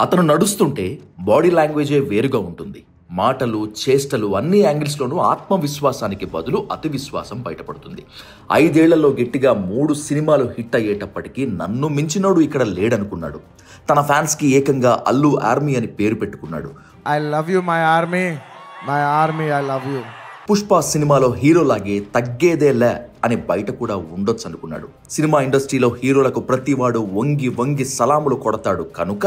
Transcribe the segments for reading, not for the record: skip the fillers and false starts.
అతను నడుస్తుంటే బాడీ లాంగ్వేజే వేరుగా ఉంటుంది. మాటలు, చేష్టలు అన్ని యాంగిల్స్లోనూ ఆత్మవిశ్వాసానికి బదులు అతి విశ్వాసం బయటపడుతుంది. 5 ఏళ్లలో గట్టిగా 3 సినిమాలు హిట్ అయ్యేటప్పటికీ నన్ను మించినోడు ఇక్కడ లేడనుకున్నాడు. తన ఫ్యాన్స్కి ఏకంగా అల్లు ఆర్మీ అని పేరు పెట్టుకున్నాడు. I love you my army, my army I love you. Pushpa సినిమాలో హీరోలాగే తగ్గేదేలే అని బయట కూడా ఉండొచ్చు అనుకున్నాడు. సినిమా ఇండస్ట్రీలో హీరోలకు ప్రతివాడు వంగి వంగి సలాములు కొడతాడు కనుక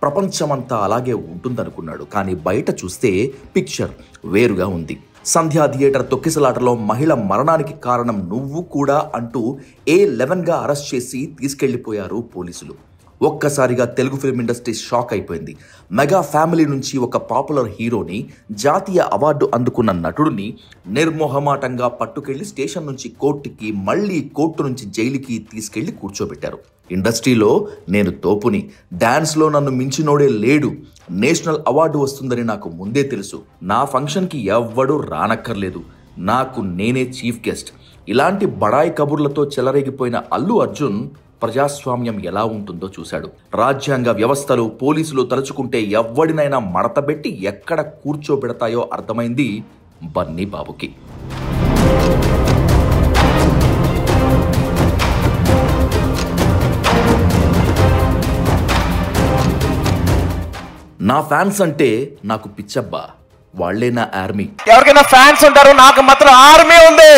ప్రపంచమంతా అలాగే ఉంటుందనుకున్నాడు. కానీ బయట చూస్తే పిక్చర్ వేరుగా ఉంది. సంధ్యా థియేటర్ తొక్కిసలాటలో మహిళ మరణానికి కారణం నువ్వు కూడా అంటూ A11గా అరెస్ట్ చేసి తీసుకెళ్లిపోయారు పోలీసులు. ఒక్కసారిగా తెలుగు ఫిల్మ్ ఇండస్ట్రీ షాక్ అయిపోయింది. మెగా ఫ్యామిలీ నుంచి ఒక పాపులర్ హీరోని, జాతీయ అవార్డు అందుకున్న నటుడిని నిర్మోహమాటంగా పట్టుకెళ్లి స్టేషన్ నుంచి కోర్టుకి, మళ్లీ కోర్టు నుంచి జైలుకి తీసుకెళ్లి కూర్చోబెట్టారు. ఇండస్ట్రీలో నేను తోపుని, డాన్స్లో నన్ను మించినోడే లేడు, నేషనల్ అవార్డు వస్తుందని నాకు ముందే తెలుసు, నా ఫంక్షన్కి ఎవ్వడూ రానక్కర్లేదు, నాకు నేనే చీఫ్ గెస్ట్, ఇలాంటి బడాయి కబుర్లతో చెలరేగిపోయిన అల్లు అర్జున్ ప్రజాస్వామ్యం ఎలా ఉంటుందో చూశాడు. రాజ్యాంగ వ్యవస్థలు, పోలీసులు తలుచుకుంటే ఎవ్వడినైనా మడతబెట్టి ఎక్కడ కూర్చోబెడతాయో అర్థమైంది బన్నీ బాబుకి. నా ఫ్యాన్స్ అంటే నాకు పిచ్చబ్బా, వాళ్లే నా ఆర్మీ. ఎవరికైనా ఫ్యాన్స్ ఉంటారు, నాకు మాత్రం ఆర్మీ ఉంది.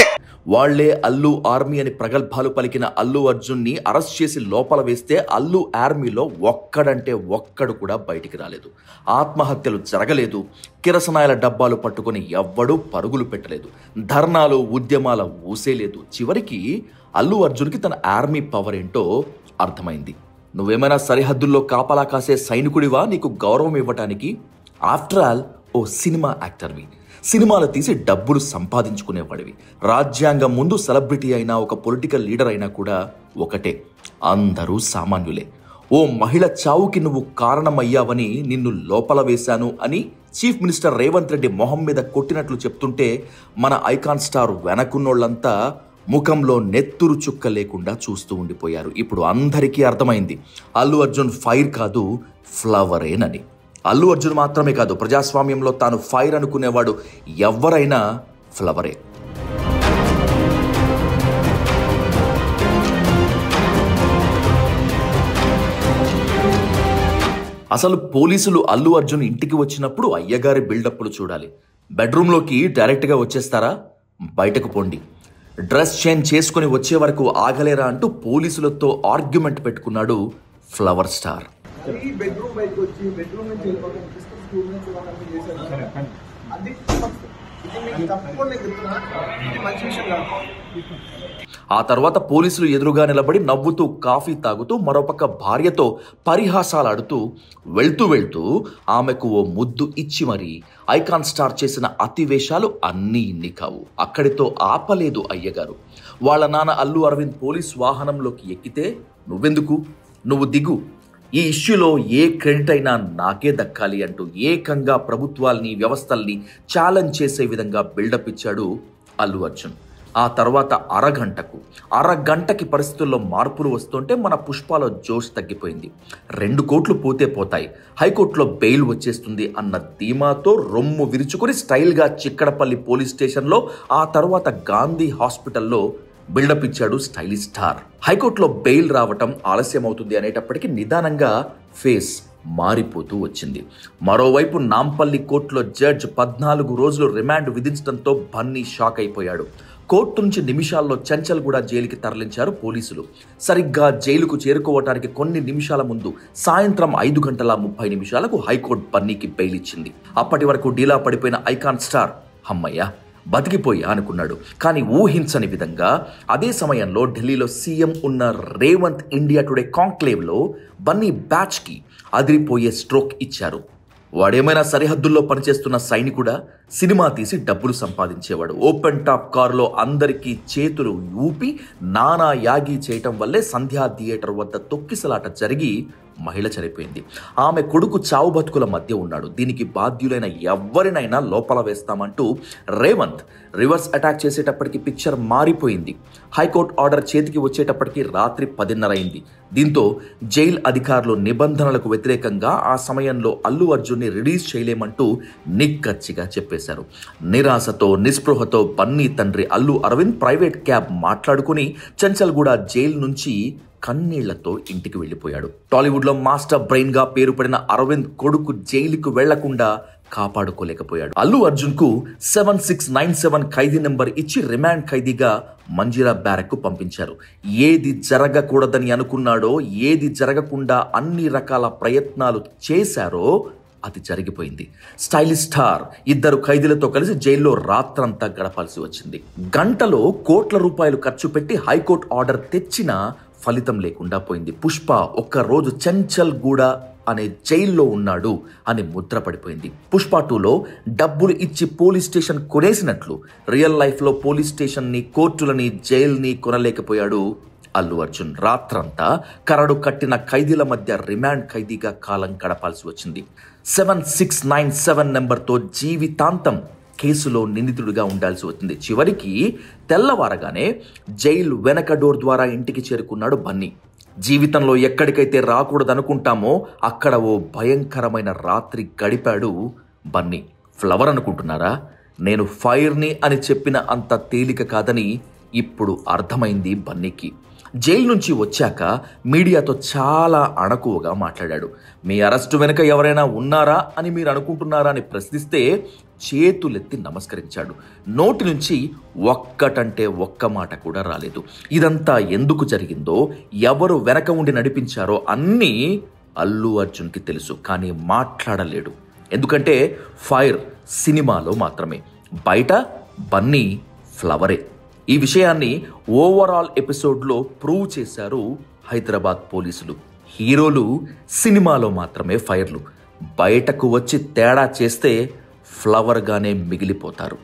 వాళ్లే అల్లు ఆర్మీ అని ప్రగల్భాలు పలికిన అల్లు అర్జున్ని అరెస్ట్ చేసి లోపల వేస్తే అల్లు ఆర్మీలో ఒక్కడంటే ఒక్కడు కూడా బయటికి రాలేదు. ఆత్మహత్యలు జరగలేదు. కిరసనాయల డబ్బాలు పట్టుకుని ఎవ్వడూ పరుగులు పెట్టలేదు. ధర్నాలు, ఉద్యమాల ఊసేలేదు. చివరికి అల్లు అర్జున్కి తన ఆర్మీ పవర్ ఏంటో అర్థమైంది. నువ్వేమైనా సరిహద్దుల్లో కాపలా కాసే సైనికుడివా నీకు గౌరవం ఇవ్వటానికి? ఆఫ్టర్ ఆల్ ఓ సినిమా యాక్టర్వి, సినిమాలు తీసి డబ్బులు సంపాదించుకునేవాడివి. రాజ్యాంగం ముందు సెలబ్రిటీ అయినా, ఒక పొలిటికల్ లీడర్ అయినా కూడా ఒకటే, అందరూ సామాన్యులే. ఓ మహిళ చావుకి నువ్వు కారణమయ్యావని నిన్ను లోపల వేశాను అని చీఫ్ మినిస్టర్ రేవంత్ రెడ్డి మొహం మీద కొట్టినట్లు చెప్తుంటే మన ఐకాన్ స్టార్ వెనకున్నోళ్లంతా ముఖంలో నెత్తురు చుక్క లేకుండా చూస్తూ ఉండిపోయారు. ఇప్పుడు అందరికీ అర్థమైంది అల్లు అర్జున్ ఫైర్ కాదు, ఫ్లవరేనని. అల్లు అర్జున్ మాత్రమే కాదు, ప్రజాస్వామ్యంలో తాను ఫైర్ అనుకునేవాడు ఎవరైనా ఫ్లవరే. అసలు పోలీసులు అల్లు అర్జున్ ఇంటికి వచ్చినప్పుడు అయ్యగారి బిల్డప్లు చూడాలి. బెడ్రూమ్లోకి డైరెక్ట్గా వచ్చేస్తారా? బయటకు పోండి, డ్రెస్ చేంజ్ చేసుకుని వచ్చే వరకు ఆగలేరా అంటూ పోలీసులతో ఆర్గ్యుమెంట్ పెట్టుకున్నాడు ఫ్లవర్ స్టార్. ఆ తర్వాత పోలీసులు ఎదురుగా నిలబడి నవ్వుతూ కాఫీ తాగుతూ మరోపక్క భార్యతో పరిహాసాలాడుతూ వెళ్తూ ఆమెకు ఓ ముద్దు ఇచ్చి మరీ ఐకాన్ స్టార్ చేసిన అతివేశాలు అన్నీ ఇన్ని కావు. అక్కడితో ఆపలేదు అయ్యగారు. వాళ్ళ నాన్న అల్లు అరవింద్ పోలీస్ వాహనంలోకి ఎక్కితే నువ్వెందుకు, నువ్వు దిగు, ఈ ఇష్యూలో ఏ క్రెడిట్ అయినా నాకే దక్కాలి అంటూ ఏకంగా ప్రభుత్వాల్ని, వ్యవస్థల్ని ఛాలెంజ్ చేసే విధంగా బిల్డప్ ఇచ్చాడు అల్లు అర్జున్. ఆ తర్వాత అరగంటకి పరిస్థితుల్లో మార్పులు వస్తుంటే మన పుష్పలో జోష్ తగ్గిపోయింది. 2 కోట్లు పోతే పోతాయి, హైకోర్టులో బెయిల్ వచ్చేస్తుంది అన్న ధీమాతో రొమ్ము విరుచుకుని స్టైల్గా చిక్కడపల్లి పోలీస్ స్టేషన్లో, ఆ తర్వాత గాంధీ హాస్పిటల్లో బిల్డప్ ఇచ్చాడు స్టైలిష్ స్టార్. హైకోర్టులో బెయిల్ రావటం ఆలస్యం అవుతుంది అనేటప్పటికీ నిదానంగా ఫేస్ మారిపోతూ వచ్చింది. మరోవైపు నాంపల్లి కోర్టులో జడ్జ్ 14 రోజులు రిమాండ్ విధించడంతో బన్నీ షాక్ అయిపోయాడు. కోర్టు నుంచి నిమిషాల్లో చంచల్గూడ జైలుకి తరలించారు పోలీసులు. సరిగ్గా జైలుకు చేరుకోవటానికి కొన్ని నిమిషాల ముందు సాయంత్రం 5:30 హైకోర్టు బన్నీకి బెయిల్ ఇచ్చింది. అప్పటి వరకు డీలా పడిపోయిన ఐకాన్ స్టార్ అమ్మయ్య బతికిపోయా అనుకున్నాడు. కానీ ఊహించని విధంగా అదే సమయంలో ఢిల్లీలో సీఎం ఉన్న రేవంత్ ఇండియా టుడే కాంక్లేవ్లో బన్నీ బ్యాచ్కి అదిరిపోయే స్ట్రోక్ ఇచ్చారు. వాడేమైనా సరిహద్దుల్లో పనిచేస్తున్న సైనికుడా? సినిమా తీసి డబ్బులు సంపాదించేవాడు. ఓపెన్ టాప్ కారులో అందరికీ చేతులు ఊపి నానా యాగి చేయటం వల్లే సంధ్యా థియేటర్ వద్ద తొక్కిసలాట జరిగి మహిళ చనిపోయింది. ఆమె కొడుకు చావు బతుకుల మధ్య ఉన్నాడు. దీనికి బాధ్యులైన ఎవరినైనా లోపల వేస్తామంటూ రేవంత్ రివర్స్ అటాక్ చేసేటప్పటికి పిక్చర్ మారిపోయింది. హైకోర్టు ఆర్డర్ చేతికి వచ్చేటప్పటికి రాత్రి 10:30 అయింది. దీంతో జైలు అధికారులు నిబంధనలకు వ్యతిరేకంగా ఆ సమయంలో అల్లు అర్జున్ని రిలీజ్ చేయలేమంటూ నిక్కచ్చిగా చెప్పేశారు. నిరాశతో నిస్పృహతో బన్నీ తండ్రి అల్లు అరవింద్ ప్రైవేట్ క్యాబ్ మాట్లాడుకుని చెంచల్గూడ జైలు నుంచి కన్నీళ్లతో ఇంటికి వెళ్ళిపోయాడు. టాలీవుడ్లో మాస్టర్ బ్రెయిన్ గా పేరు పడిన అరవింద్ కొడుకు జైలుకు వెళ్లకుండా కాపాడుకోలేకపోయాడు. అల్లు అర్జున్ కు 7697 ఖైదీ నెంబర్ ఇచ్చి రిమాండ్ ఖైదీగా మంజిరా బ్యారక్ కు పంపించారు. ఏది జరగకూడదని అనుకున్నాడో, ఏది జరగకుండా అన్ని రకాల ప్రయత్నాలు చేశారో అది జరిగిపోయింది. స్టైలిష్ స్టార్ 2 ఖైదీలతో కలిసి జైల్లో రాత్రంతా గడపాల్సి వచ్చింది. గంటలో కోట్ల రూపాయలు ఖర్చు పెట్టి హైకోర్టు ఆర్డర్ తెచ్చినా ఫలితం లేకుండా పోయింది. పుష్ప ఒక్కరోజు చెంచల్గూడ అనే జైల్లో ఉన్నాడు అని ముద్ర పడిపోయింది. పుష్ప 2లో డబ్బులు ఇచ్చి పోలీస్ స్టేషన్ కొనేసినట్లు రియల్ లైఫ్లో పోలీస్ స్టేషన్ని, కోర్టులని, జైల్ని కొనలేకపోయాడు అల్లు అర్జున్. రాత్రంతా కరడు కట్టిన ఖైదీల మధ్య రిమాండ్ ఖైదీగా కాలం గడపాల్సి వచ్చింది. 7697 నెంబర్తో జీవితాంతం కేసులో నిందితుడిగా ఉండాల్సి వచ్చింది. చివరికి తెల్లవారగానే జైలు వెనక డోర్ ద్వారా ఇంటికి చేరుకున్నాడు బన్నీ. జీవితంలో ఎక్కడికైతే రాకూడదనుకుంటామో అక్కడ ఓ భయంకరమైన రాత్రి గడిపాడు బన్నీ. ఫ్లవర్ అనుకుంటున్నారా? నేను ఫైర్ని అని చెప్పిన అంత తేలిక కాదని ఇప్పుడు అర్థమైంది బన్నీకి. జైలు నుంచి వచ్చాక మీడియాతో చాలా అణకువగా మాట్లాడాడు. మీ అరెస్టు వెనుక ఎవరైనా ఉన్నారా అని మీరు అనుకుంటున్నారా అని ప్రశ్నిస్తే చేతులెత్తి నమస్కరించాడు. నోటి నుంచి ఒక్కటంటే ఒక్క మాట కూడా రాలేదు. ఇదంతా ఎందుకు జరిగిందో, ఎవరు వెనక ఉండి నడిపించారో అన్నీ అల్లు అర్జున్కి తెలుసు. కానీ మాట్లాడలేడు. ఎందుకంటే ఫైర్ సినిమాలో మాత్రమే, బయట బన్నీ ఫ్లవరే. ఈ విషయాన్ని ఓవరాల్ ఎపిసోడ్లో ప్రూవ్ చేశారు హైదరాబాద్ పోలీసులు. హీరోలు సినిమాలో మాత్రమే ఫైర్లు, బయటకు వచ్చి తేడా చేస్తే ఫ్లవర్గానే మిగిలిపోతారు.